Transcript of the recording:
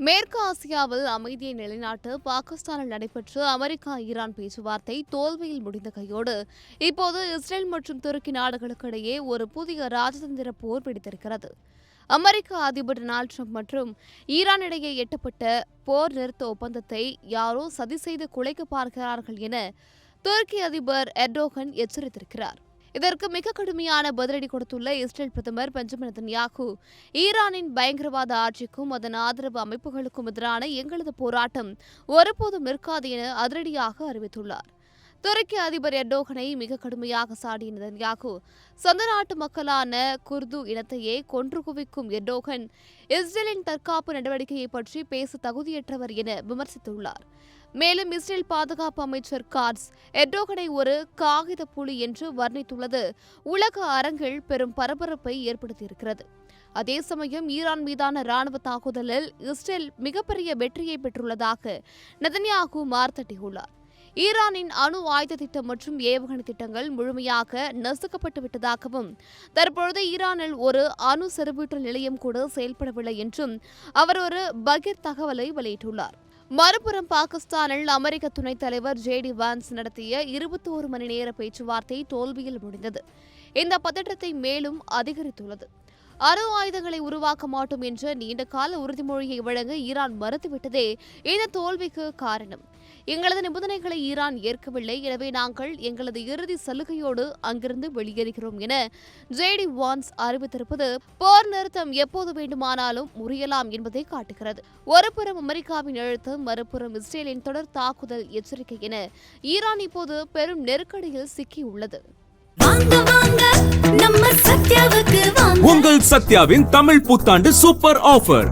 மேற்கு ஆசியாவில் அமைதியை நிலைநாட்ட பாகிஸ்தானில் நடைபெற்ற அமெரிக்கா ஈரான் பேச்சுவார்த்தை தோல்வியில் முடிந்த கையோடு இப்போது இஸ்ரேல் மற்றும் துருக்கி நாடுகளுக்கிடையே ஒரு புதிய ராஜதந்திர போர் வெடித்திருக்கிறது. அமெரிக்க அதிபர் டொனால்ட் ட்ரம்ப் மற்றும் ஈரான் இடையே எட்டப்பட்ட போர் நிறுத்த ஒப்பந்தத்தை யாரோ சதி செய்து குலைக்க பார்க்கிறார்கள் என துருக்கி அதிபர் எர்டோகன் எச்சரித்திருக்கிறார். இதற்கு மிக கடுமையான பதிலடி கொடுத்துள்ள இஸ்ரேல் பிரதமர் பெஞ்சமின் நெதன்யாகு, ஈரானின் பயங்கரவாத ஆட்சிக்கும் அதன் ஆதரவு அமைப்புகளுக்கும் எதிரான எங்களது போராட்டம் ஒருபோதும் நிற்காது என அதிரடியாக அறிவித்துள்ளார். துருக்கி அதிபர் எர்டோகனை மிக கடுமையாக சாடிய நெதன்யாகு, சொந்த நாட்டு மக்களான குர்து இனத்தையே கொன்று குவிக்கும் எர்டோகன் இஸ்ரேலின் தற்காப்பு நடவடிக்கையை பற்றி பேச தகுதியற்றவர் என விமர்சித்துள்ளார். மேலும் இஸ்ரேல் பாதுகாப்பு அமைச்சர் காட்ஸ் எர்டோகனை ஒரு காகித புலி என்று வர்ணித்துள்ளது உலக அரங்கில் பெரும் பரபரப்பை ஏற்படுத்தியிருக்கிறது. அதே சமயம் ஈரான் மீதான ராணுவ தாக்குதலில் இஸ்ரேல் மிகப்பெரிய வெற்றியை பெற்றுள்ளதாக நெதன்யாகு மார்த்தட்டியுள்ளார். ஈரானின் அணு ஆயுத திட்டம் மற்றும் ஏவுகணை திட்டங்கள் முழுமையாக நசுக்கப்பட்டு விட்டதாகவும் தற்பொழுது ஈரானில் ஒரு அணு செறிவூட்டல் நிலையம் கூட செயல்படவில்லை என்றும் அவர் ஒரு பகீர் தகவலை வெளியிட்டுள்ளார். மறுபுறம் பாகிஸ்தானில் அமெரிக்க துணைத் தலைவர் JD வான்ஸ் நடத்திய 21 மணி நேர பேச்சுவார்த்தை தோல்வியில் முடிந்தது. இந்த பதற்றத்தை மேலும் அதிகரித்துள்ளது. அணு ஆயுதங்களை உருவாக்க மாட்டோம் என்ற நீண்டகால உறுதிமொழியை வழங்க ஈரான் மறுத்துவிட்டதே இந்த தோல்விக்கு காரணம். எங்களது நிபந்தனைகளை ஈரான் ஏற்கவில்லை, எனவே நாங்கள் எங்களது இறுதி சலுகையோடு அங்கிருந்து வெளியேறுகிறோம் என JD வான்ஸ் அறிவித்திருப்பது போர் நிறுத்தம் எப்போது வேண்டுமானாலும் முறியலாம் என்பதை காட்டுகிறது. ஒருபுறம் அமெரிக்காவின் அழுத்தம், மறுபுறம் இஸ்ரேலின் தொடர் தாக்குதல் எச்சரிக்கை என ஈரான் இப்போது பெரும் நெருக்கடியில் சிக்கியுள்ளது. உங்கள் சத்யாவின் தமிழ் புத்தாண்டு சூப்பர் ஆஃபர்